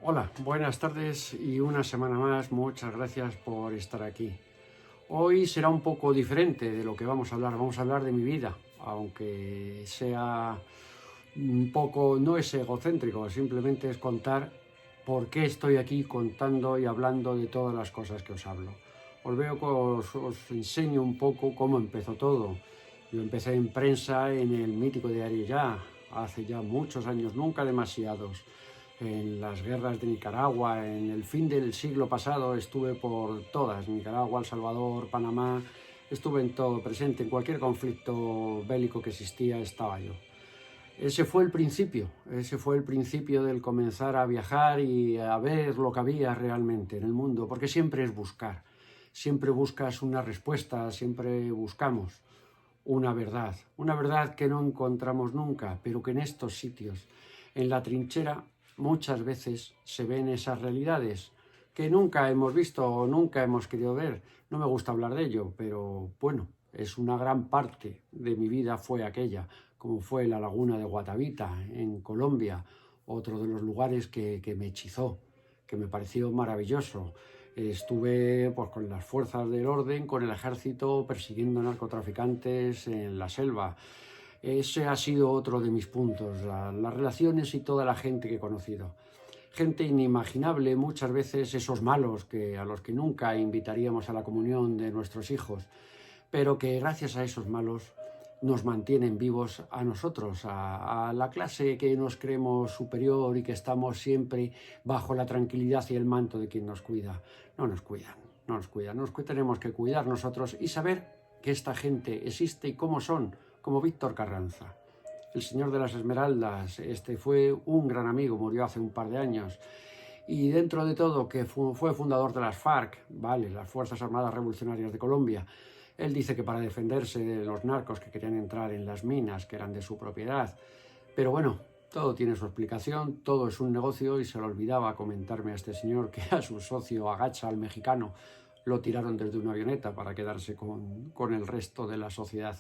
Hola, buenas tardes y una semana más, muchas gracias por estar aquí. Hoy será un poco diferente de lo que vamos a hablar de mi vida, aunque sea un poco, no es egocéntrico, simplemente es contar por qué estoy aquí contando y hablando de todas las cosas que os hablo. Os veo que os enseño un poco cómo empezó todo. Yo empecé en prensa en el mítico diario Ya, hace ya muchos años, nunca demasiados. En las guerras de Nicaragua, en el fin del siglo pasado estuve por todas, Nicaragua, El Salvador, Panamá, estuve en todo, presente, en cualquier conflicto bélico que existía estaba yo. Ese fue el principio del comenzar a viajar y a ver lo que había realmente en el mundo, porque siempre es buscar, siempre buscas una respuesta, siempre buscamos una verdad que no encontramos nunca, pero que en estos sitios, en la trinchera, muchas veces se ven esas realidades que nunca hemos visto o nunca hemos querido ver. No me gusta hablar de ello, pero bueno, es una gran parte de mi vida fue aquella, como fue la laguna de Guatavita en Colombia, otro de los lugares que me hechizó, que me pareció maravilloso. Estuve pues, con las fuerzas del orden, con el ejército, persiguiendo narcotraficantes en la selva. Ese ha sido otro de mis puntos, las relaciones y toda la gente que he conocido. Gente inimaginable, muchas veces esos malos a los que nunca invitaríamos a la comunión de nuestros hijos, pero que gracias a esos malos nos mantienen vivos a nosotros, a la clase que nos creemos superior y que estamos siempre bajo la tranquilidad y el manto de quien nos cuida. No nos cuidan, no nos cuidan, tenemos que cuidar nosotros y saber que esta gente existe y cómo son, como Víctor Carranza. El señor de las Esmeraldas, fue un gran amigo, murió hace un par de años. Y dentro de todo, que fue fundador de las FARC, vale, las Fuerzas Armadas Revolucionarias de Colombia. Él dice que para defenderse de los narcos que querían entrar en las minas, que eran de su propiedad. Pero bueno, todo tiene su explicación, todo es un negocio y se le olvidaba comentarme a este señor que a su socio Agacha, al mexicano, lo tiraron desde una avioneta para quedarse con el resto de la sociedad.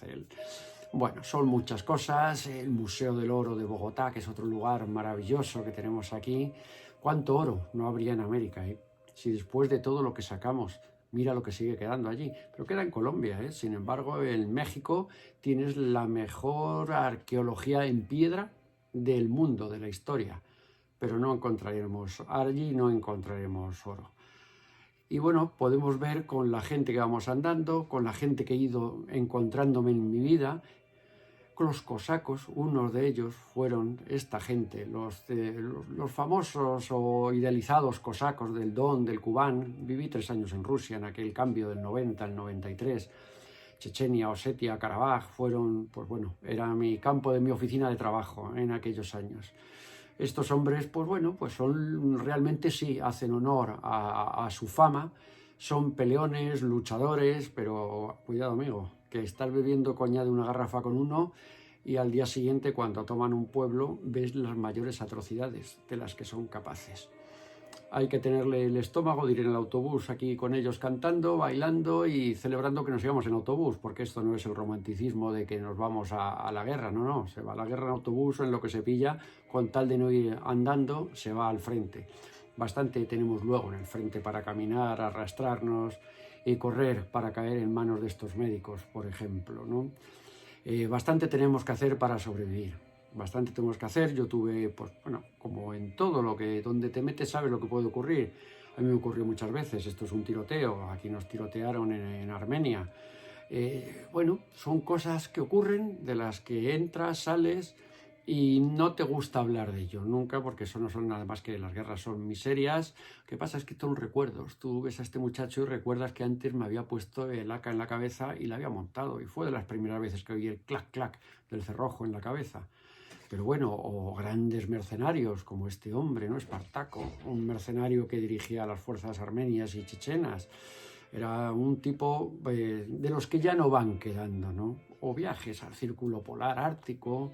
Bueno, son muchas cosas, el Museo del Oro de Bogotá, que es otro lugar maravilloso que tenemos aquí. ¿Cuánto oro no habría en América, eh? Si después de todo lo que sacamos, mira lo que sigue quedando allí. Pero queda en Colombia, ¿eh? Sin embargo, en México tienes la mejor arqueología en piedra del mundo, de la historia. Pero no encontraremos, allí no encontraremos oro. Y bueno, podemos ver con la gente que vamos andando, con la gente que he ido encontrándome en mi vida, con los cosacos. Unos de ellos fueron esta gente, los famosos o idealizados cosacos del Don, del Kubán. Viví 3 años en Rusia, en aquel cambio del 90 al 93. Chechenia, Osetia, Karabaj fueron, pues bueno, era mi campo de mi oficina de trabajo en aquellos años. Estos hombres, pues bueno, pues son realmente sí, hacen honor a su fama, son peleones, luchadores, pero cuidado amigo, que estás bebiendo coña de una garrafa con uno y al día siguiente cuando toman un pueblo ves las mayores atrocidades de las que son capaces. Hay que tenerle el estómago de ir en el autobús aquí con ellos cantando, bailando y celebrando que nos íbamos en autobús, porque esto no es el romanticismo de que nos vamos a la guerra, no, se va a la guerra en autobús o en lo que se pilla, con tal de no ir andando, se va al frente. Bastante tenemos luego en el frente para caminar, arrastrarnos y correr para caer en manos de estos médicos, por ejemplo, ¿no? Bastante tenemos que hacer para sobrevivir. Bastante tenemos que hacer. Yo tuve, pues bueno, como en todo lo que, donde te metes sabes lo que puede ocurrir. A mí me ocurrió muchas veces, esto es un tiroteo, aquí nos tirotearon en Armenia. Bueno, son cosas que ocurren, de las que entras, sales y no te gusta hablar de ello nunca, porque eso no son nada más que las guerras, son miserias. Lo que pasa es que son recuerdos. Tú ves a este muchacho y recuerdas que antes me había puesto el AK en la cabeza y la había montado, y fue de las primeras veces que oí el clac clac del cerrojo en la cabeza. Pero bueno, o grandes mercenarios como este hombre, ¿no? Espartaco, un mercenario que dirigía a las fuerzas armenias y chechenas. Era un tipo de los que ya no van quedando, ¿no? O viajes al círculo polar ártico,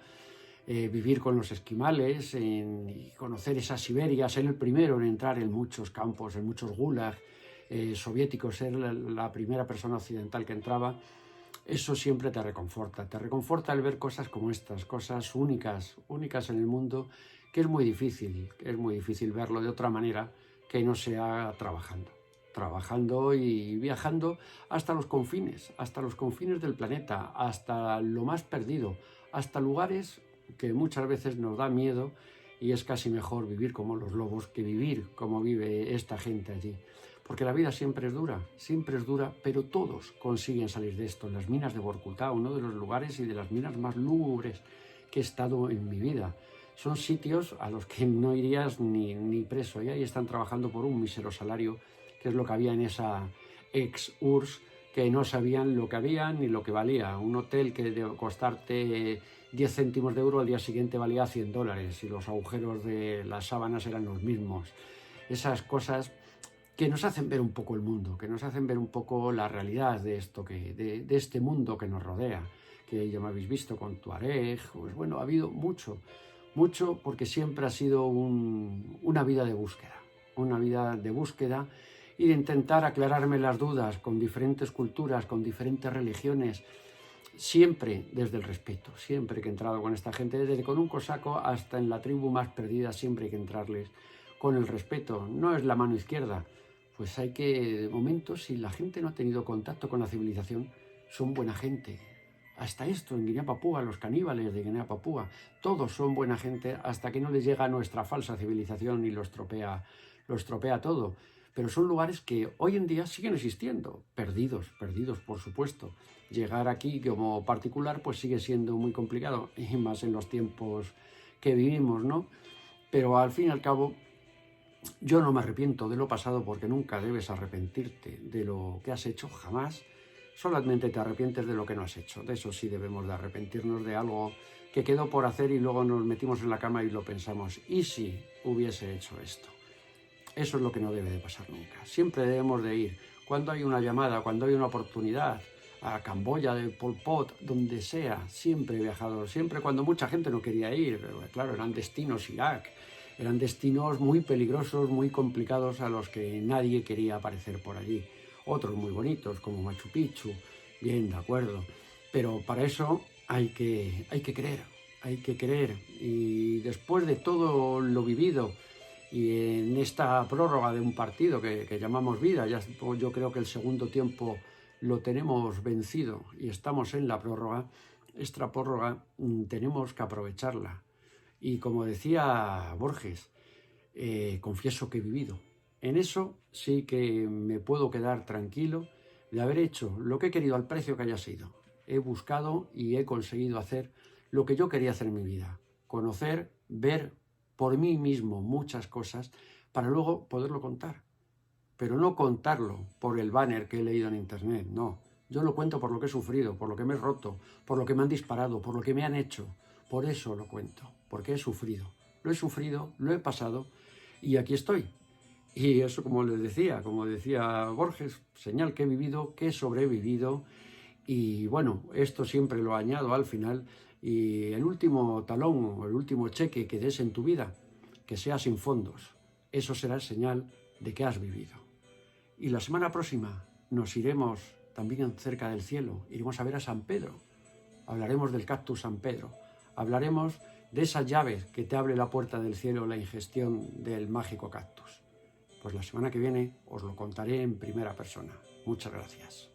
vivir con los esquimales, y conocer esa Siberia, ser el primero en entrar en muchos campos, en muchos gulag soviéticos, ser la primera persona occidental que entraba. Eso siempre te reconforta el ver cosas como estas, cosas únicas en el mundo que es muy difícil verlo de otra manera que no sea trabajando y viajando hasta los confines del planeta, hasta lo más perdido, hasta lugares que muchas veces nos da miedo, y es casi mejor vivir como los lobos que vivir como vive esta gente allí. Porque la vida siempre es dura, pero todos consiguen salir de esto. En las minas de Vorkutá, uno de los lugares y de las minas más lúgubres que he estado en mi vida. Son sitios a los que no irías ni preso, y ahí están trabajando por un mísero salario, que es lo que había en esa ex-URSS, que no sabían lo que había ni lo que valía. Un hotel que de costarte 10 céntimos de euro al día siguiente valía $100, y los agujeros de las sábanas eran los mismos. Esas cosas que nos hacen ver un poco el mundo, que nos hacen ver un poco la realidad de este mundo que nos rodea, que ya me habéis visto con Tuareg. Pues bueno, ha habido mucho, porque siempre ha sido una vida de búsqueda, y de intentar aclararme las dudas con diferentes culturas, con diferentes religiones, siempre desde el respeto. Siempre que he entrado con esta gente, desde con un cosaco hasta en la tribu más perdida, siempre hay que entrarles con el respeto. No es la mano izquierda, pues hay que, de momento, si la gente no ha tenido contacto con la civilización, son buena gente. Hasta esto en Guinea Papúa, los caníbales de Guinea Papúa, todos son buena gente hasta que no les llega nuestra falsa civilización y lo estropea todo. Pero son lugares que hoy en día siguen existiendo, perdidos, por supuesto. Llegar aquí como particular pues sigue siendo muy complicado, y más en los tiempos que vivimos, ¿no? Pero al fin y al cabo, yo no me arrepiento de lo pasado, porque nunca debes arrepentirte de lo que has hecho, jamás. Solamente te arrepientes de lo que no has hecho. De eso sí debemos de arrepentirnos, de algo que quedó por hacer y luego nos metimos en la cama y lo pensamos. ¿Y si hubiese hecho esto? Eso es lo que no debe de pasar nunca. Siempre debemos de ir, cuando hay una llamada, cuando hay una oportunidad, a Camboya, de Pol Pot, donde sea. Siempre he viajado, siempre cuando mucha gente no quería ir, pero claro, eran destinos Irak, eran destinos muy peligrosos, muy complicados, a los que nadie quería aparecer por allí. Otros muy bonitos, como Machu Picchu, bien, de acuerdo, pero para eso hay que creer, y después de todo lo vivido, y en esta prórroga de un partido que llamamos vida, yo creo que el segundo tiempo lo tenemos vencido y estamos en la prórroga. Esta prórroga tenemos que aprovecharla. Y como decía Borges, confieso que he vivido. En eso sí que me puedo quedar tranquilo de haber hecho lo que he querido al precio que haya sido. He buscado y he conseguido hacer lo que yo quería hacer en mi vida. Conocer, ver por mí mismo muchas cosas, para luego poderlo contar. Pero no contarlo por el banner que he leído en internet, no. Yo lo cuento por lo que he sufrido, por lo que me he roto, por lo que me han disparado, por lo que me han hecho. Por eso lo cuento, porque he sufrido. Lo he sufrido, lo he pasado, y aquí estoy. Y eso, como decía Borges, señal que he vivido, que he sobrevivido. Y bueno, esto siempre lo añado al final. Y el último talón o el último cheque que des en tu vida, que sea sin fondos, eso será señal de que has vivido. Y la semana próxima nos iremos también cerca del cielo, iremos a ver a San Pedro. Hablaremos del cactus San Pedro, hablaremos de esa llave que te abre la puerta del cielo, la ingestión del mágico cactus. Pues la semana que viene os lo contaré en primera persona. Muchas gracias.